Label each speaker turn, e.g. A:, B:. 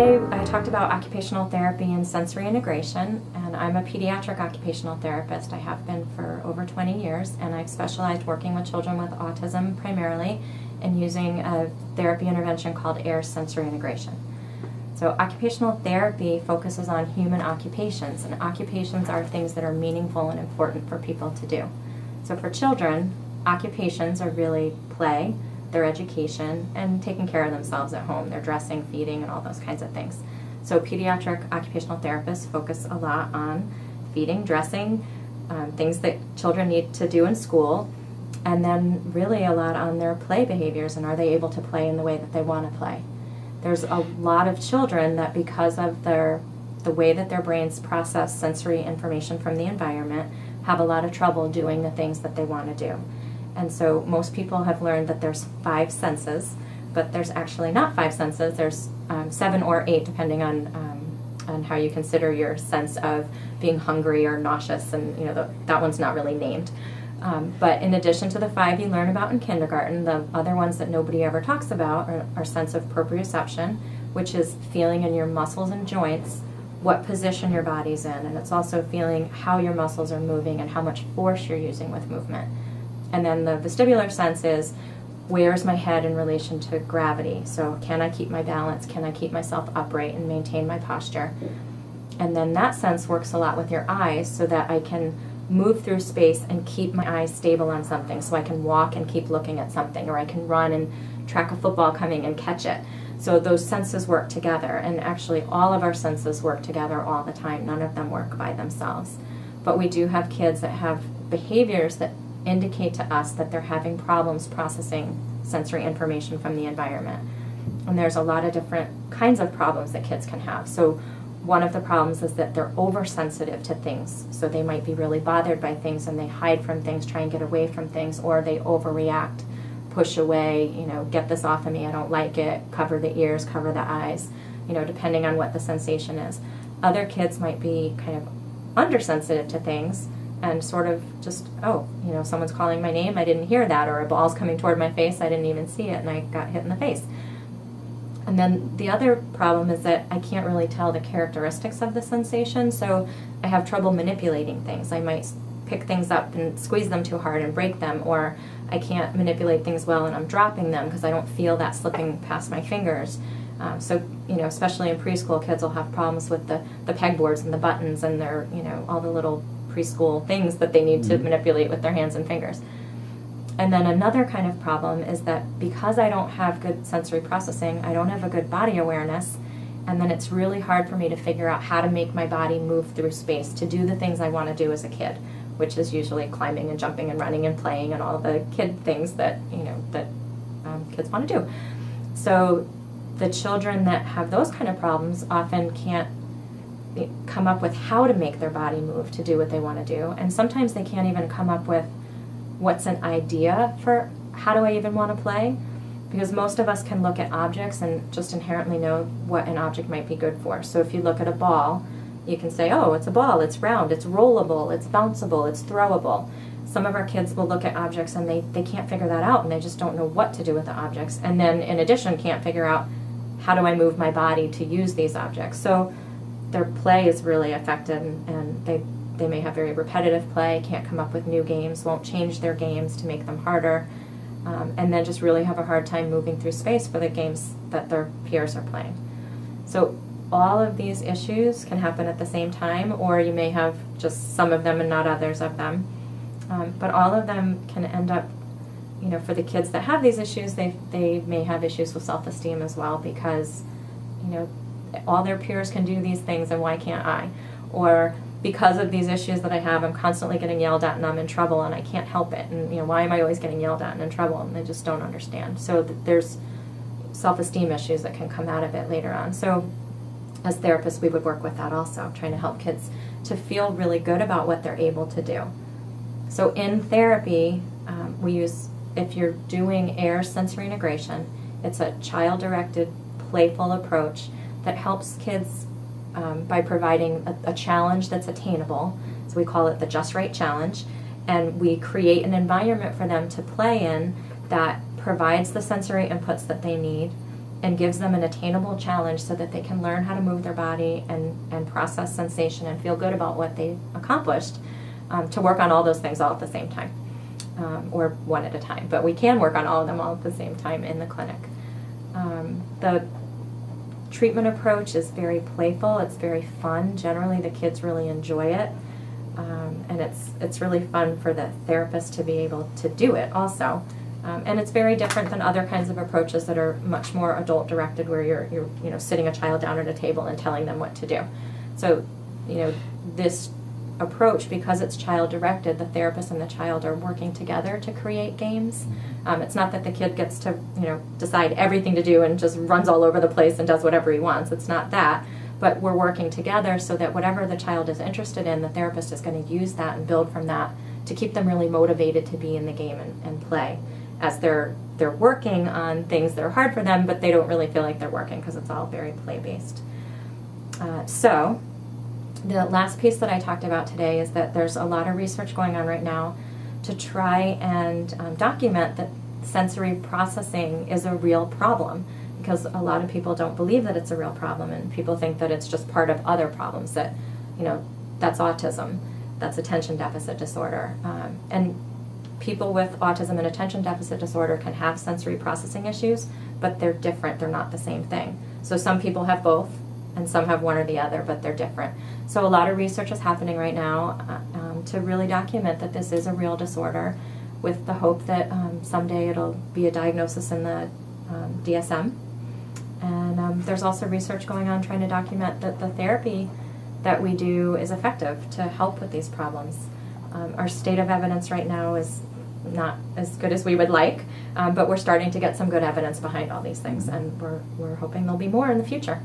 A: Today I talked about occupational therapy and sensory integration, and I'm a pediatric occupational therapist. I have been for over 20 years, and I've specialized working with children with autism primarily and using a therapy intervention called Ayres sensory integration. So occupational therapy focuses on human occupations, and occupations are things that are meaningful and important for people to do. So for children, occupations are really play, their education, and taking care of themselves at home, their dressing, feeding, and all those kinds of things. So pediatric occupational therapists focus a lot on feeding, dressing, things that children need to do in school, and then really a lot on their play behaviors and are they able to play in the way that they want to play. There's a lot of children that because of the way that their brains process sensory information from the environment have a lot of trouble doing the things that they want to do. And so most people have learned that there's 5 senses, but there's actually not 5 senses. There's 7 or 8 depending on how you consider your sense of being hungry or nauseous, and that one's not really named. But in addition to the 5 you learn about in kindergarten, the other ones that nobody ever talks about are sense of proprioception, which is feeling in your muscles and joints what position your body's in, and it's also feeling how your muscles are moving and how much force you're using with movement. And then the vestibular sense is, where's my head in relation to gravity? So can I keep my balance? Can I keep myself upright and maintain my posture? And then that sense works a lot with your eyes so that I can move through space and keep my eyes stable on something. So I can walk and keep looking at something, or I can run and track a football coming and catch it. So those senses work together, and actually all of our senses work together all the time. None of them work by themselves. But we do have kids that have behaviors that indicate to us that they're having problems processing sensory information from the environment. And there's a lot of different kinds of problems that kids can have. So one of the problems is that they're oversensitive to things. So they might be really bothered by things and they hide from things, try and get away from things, or they overreact, push away, get this off of me, I don't like it, cover the ears, cover the eyes, depending on what the sensation is. Other kids might be kind of undersensitive to things and sort of just, someone's calling my name, I didn't hear that, or a ball's coming toward my face, I didn't even see it, and I got hit in the face. And then the other problem is that I can't really tell the characteristics of the sensation, so I have trouble manipulating things. I might pick things up and squeeze them too hard and break them, or I can't manipulate things well and I'm dropping them because I don't feel that slipping past my fingers. So, especially in preschool, kids will have problems with the pegboards and the buttons and their, all the little preschool things that they need to manipulate with their hands and fingers. And then another kind of problem is that because I don't have good sensory processing, I don't have a good body awareness, and then it's really hard for me to figure out how to make my body move through space to do the things I want to do as a kid, which is usually climbing and jumping and running and playing and all the kid things that, kids want to do. So the children that have those kind of problems often can't come up with how to make their body move to do what they want to do, and sometimes they can't even come up with what's an idea for how do I even want to play, because most of us can look at objects and just inherently know what an object might be good for. So if you look at a ball, you can say, oh, it's a ball, it's round, it's rollable, it's bounceable, it's throwable. Some of our kids will look at objects and they can't figure that out, and they just don't know what to do with the objects, and then in addition can't figure out how do I move my body to use these objects. So their play is really affected, and they may have very repetitive play, can't come up with new games, won't change their games to make them harder, and then just really have a hard time moving through space for the games that their peers are playing. So all of these issues can happen at the same time, or you may have just some of them and not others of them. But all of them can end up, for the kids that have these issues, they may have issues with self-esteem as well, because, all their peers can do these things and why can't I? Or because of these issues that I have, I'm constantly getting yelled at and I'm in trouble and I can't help it. And, why am I always getting yelled at and in trouble? And they just don't understand. So there's self-esteem issues that can come out of it later on. So as therapists, we would work with that also, trying to help kids to feel really good about what they're able to do. So in therapy, we use, if you're doing Ayres sensory integration, it's a child-directed, playful approach that helps kids by providing a challenge that's attainable. So we call it the Just Right Challenge, and we create an environment for them to play in that provides the sensory inputs that they need, and gives them an attainable challenge so that they can learn how to move their body and process sensation and feel good about what they accomplished, to work on all those things all at the same time, or one at a time. But we can work on all of them all at the same time in the clinic. The treatment approach is very playful. It's very fun. Generally, the kids really enjoy it. And it's really fun for the therapist to be able to do it also. And it's very different than other kinds of approaches that are much more adult-directed, where you're sitting a child down at a table and telling them what to do. So, this approach, because it's child-directed, the therapist and the child are working together to create games. It's not that the kid gets to, decide everything to do and just runs all over the place and does whatever he wants. It's not that. But we're working together so that whatever the child is interested in, the therapist is going to use that and build from that to keep them really motivated to be in the game and play, as they're working on things that are hard for them, but they don't really feel like they're working because it's all very play-based. So the last piece that I talked about today is that there's a lot of research going on right now to try and document that sensory processing is a real problem, because a lot of people don't believe that it's a real problem, and people think that it's just part of other problems, that, that's autism, that's attention deficit disorder. And people with autism and attention deficit disorder can have sensory processing issues, but they're different. They're not the same thing. So some people have both, and some have one or the other, but they're different. So a lot of research is happening right now to really document that this is a real disorder, with the hope that someday it'll be a diagnosis in the DSM. And there's also research going on trying to document that the therapy that we do is effective to help with these problems. Our state of evidence right now is not as good as we would like, but we're starting to get some good evidence behind all these things, and we're hoping there'll be more in the future.